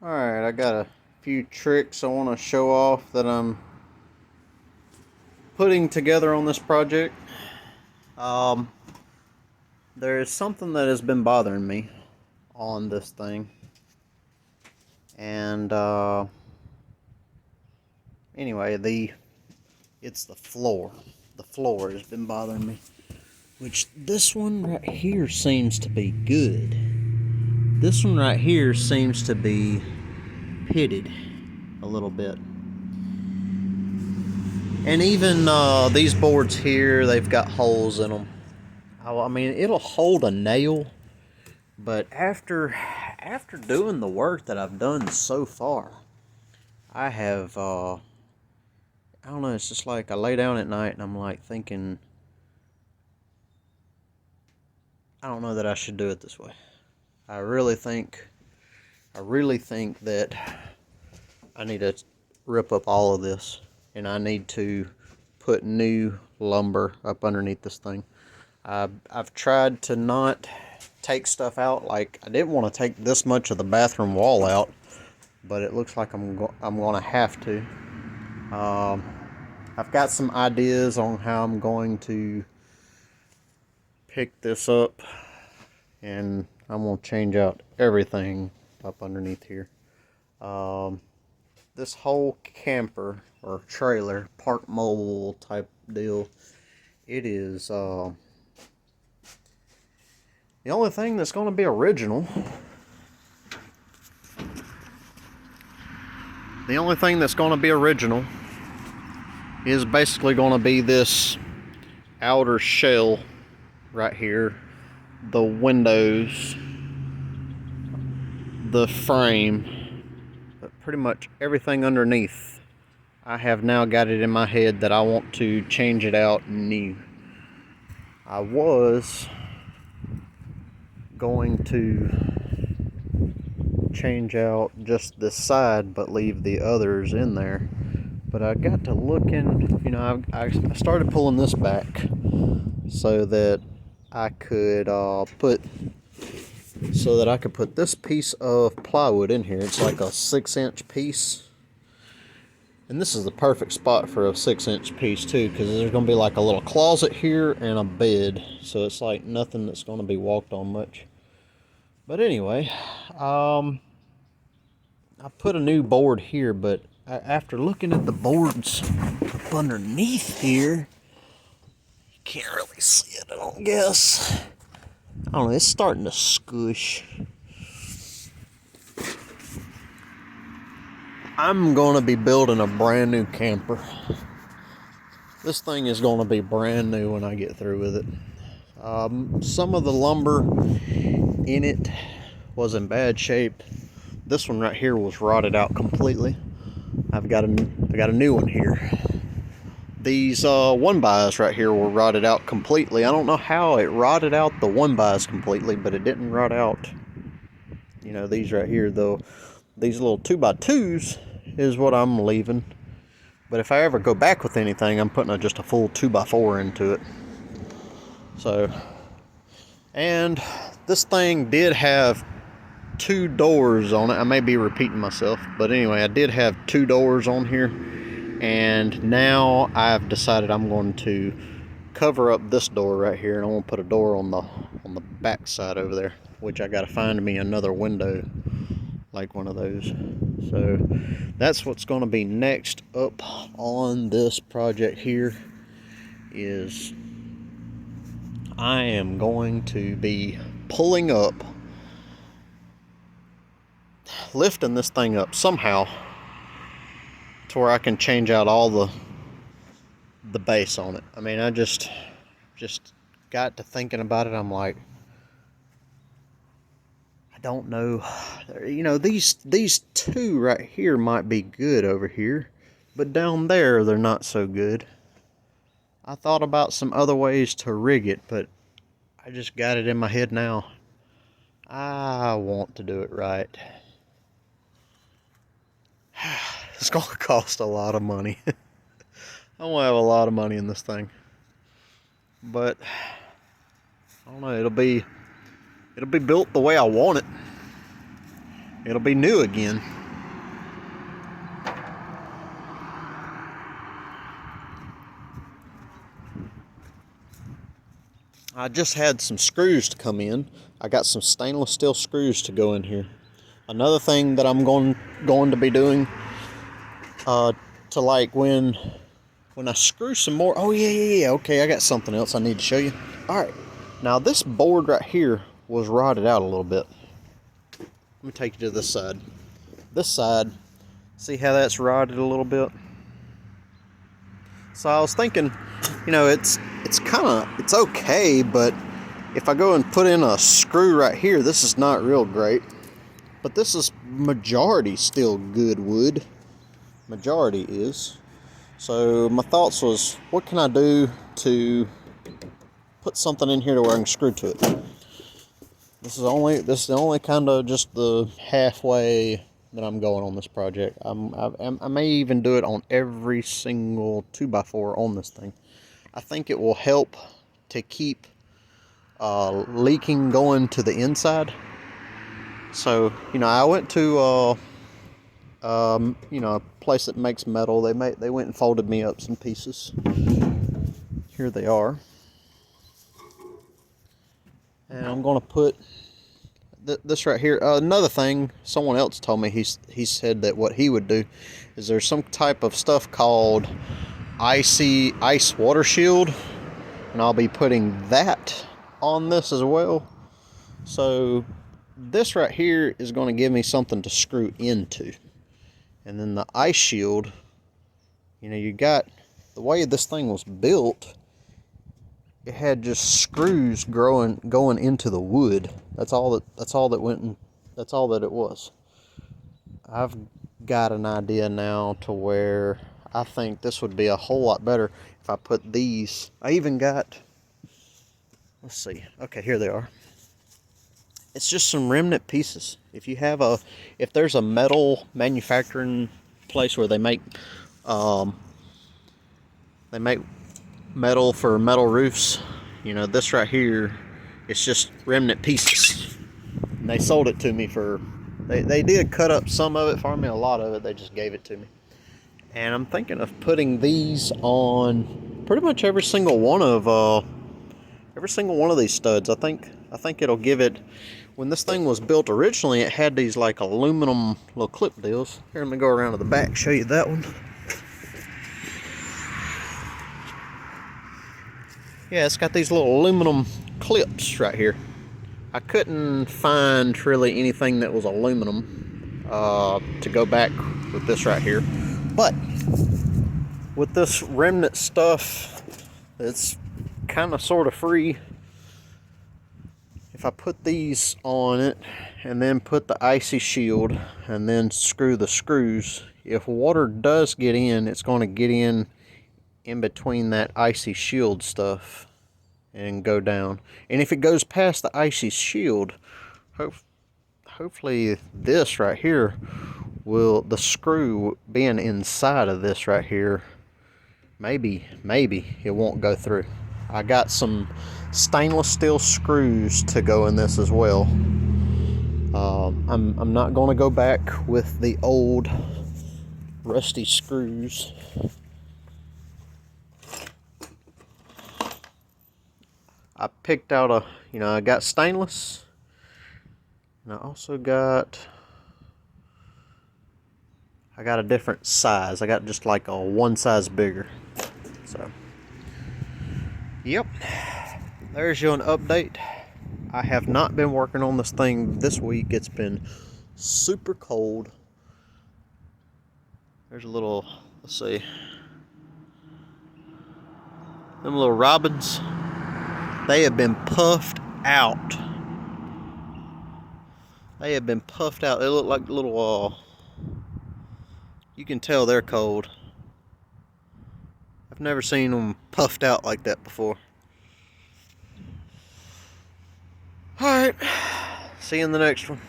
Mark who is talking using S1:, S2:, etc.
S1: Alright, I got a few tricks I want to show off that I'm putting together on this project. Um, there is something that has been bothering me on this thing. And anyway, it's the floor. The floor has been bothering me. Which this one right here seems to be good. This one right here seems to be pitted a little bit. And even these boards here, they've got holes in them. I mean, it'll hold a nail, but after doing the work that I've done so far, I have, I don't know, it's just like I lay down at night and I'm like thinking, I don't know that I should do it this way. I really think that I need to rip up all of this and I need to put new lumber up underneath this thing. I've tried to not take stuff out. Like, I didn't want to take this much of the bathroom wall out, but it looks like I'm going to have to. I've got some ideas on how I'm going to pick this up, and I'm going to change out everything up underneath here. This whole camper or trailer, park mobile type deal, it is the only thing that's going to be original. The only thing that's going to be original is basically going to be this outer shell right here, the windows, the frame, but pretty much everything underneath. I have now got it in my head that I want to change it out new. I was going to change out just this side but leave the others in there, but I got to looking, you know, I started pulling this back so that I could put this piece of plywood in here. It's like a 6-inch piece, and this is the perfect spot for a 6-inch piece too, because there's going to be like a little closet here and a bed, so it's like nothing that's going to be walked on much. But anyway, I put a new board here, but after looking at the boards up underneath here, you can't really see it, I don't guess. I don't know, it's starting to squish. I'm going to be building a brand new camper. This thing is going to be brand new when I get through with it. Some of the lumber in it was in bad shape. This one right here was rotted out completely. I got a new one here. These 1-bys right here were rotted out completely. I don't know how it rotted out the 1-bys completely, but it didn't rot out, you know, these right here though. These little 2x2s is what I'm leaving. But if I ever go back with anything, I'm putting just a full 2x4 into it. So, and this thing did have 2 doors on it. I may be repeating myself, but anyway, I did have 2 doors on here, and now I've decided I'm going to cover up this door right here, and I want to put a door on the back side over there, which I got to find me another window like one of those. So that's what's going to be next up on this project here. Is I am going to be pulling up, lifting this thing up somehow to where I can change out all the base on it. I mean, I just got to thinking about it. I'm like, I don't know, you know, these 2 right here might be good over here, but down there they're not so good. I thought about some other ways to rig it, but I just got it in my head now. I want to do it right. It's going to cost a lot of money. I won't have a lot of money in this thing, but I don't know, it'll be built the way I want it. it'll be new again. I just had some screws to come in. I got some stainless steel screws to go in here. Another thing that I'm going to be doing, to like when I screw some more. Oh yeah. Okay, I got something else I need to show you. All right, now this board right here was rotted out a little bit. Let me take you to this side. This side, see how that's rotted a little bit? So I was thinking, you know, it's okay, but if I go and put in a screw right here, this is not real great. But this is majority still good wood. Majority is. So my thoughts was, what can I do to put something in here to where I can screw to it? This is the only kind of just the halfway that I'm going on this project. I may even do it on every single 2x4 on this thing. I think it will help to keep leaking going to the inside. So, you know, I went to you know, a place that makes metal. They went and folded me up some pieces. Here they are. And I'm gonna put this right here. Another thing, someone else told me, he said that what he would do is there's some type of stuff called ice water shield, and I'll be putting that on this as well. So this right here is going to give me something to screw into, and then the ice shield, you know, you got the way this thing was built, it had just screws going into the wood. That's all that went in, that's all that it was. I've got an idea now to where I think this would be a whole lot better if I put these. I even got, let's see, okay, here they are. It's just some remnant pieces. If there's a metal manufacturing place where they make metal for metal roofs, you know, this right here, it's just remnant pieces. And they sold it to me for, they did cut up some of it for me, a lot of it they just gave it to me. And I'm thinking of putting these on pretty much every single one of these studs. I think it'll give it, when this thing was built originally, it had these like aluminum little clip deals. Here, let me go around to the back, show you that one. Yeah, it's got these little aluminum clips right here. I couldn't find really anything that was aluminum to go back with this right here. But with this remnant stuff, it's kind of sort of free. If I put these on it and then put the icy shield and then screw the screws, if water does get in, it's going to get in between that icy shield stuff and go down. And if it goes past the icy shield, hopefully this right here will, the screw being inside of this right here, maybe it won't go through. I got some stainless steel screws to go in this as well. I'm not going to go back with the old rusty screws. I picked out I got stainless, and I also got a different size. I got just like a one size bigger. So, yep, there's you an update. I have not been working on this thing this week. It's been super cold. There's a little, let's see, them little robins. They have been puffed out. They have been puffed out. They look like little, you can tell they're cold. I've never seen them puffed out like that before. Alright, see you in the next one.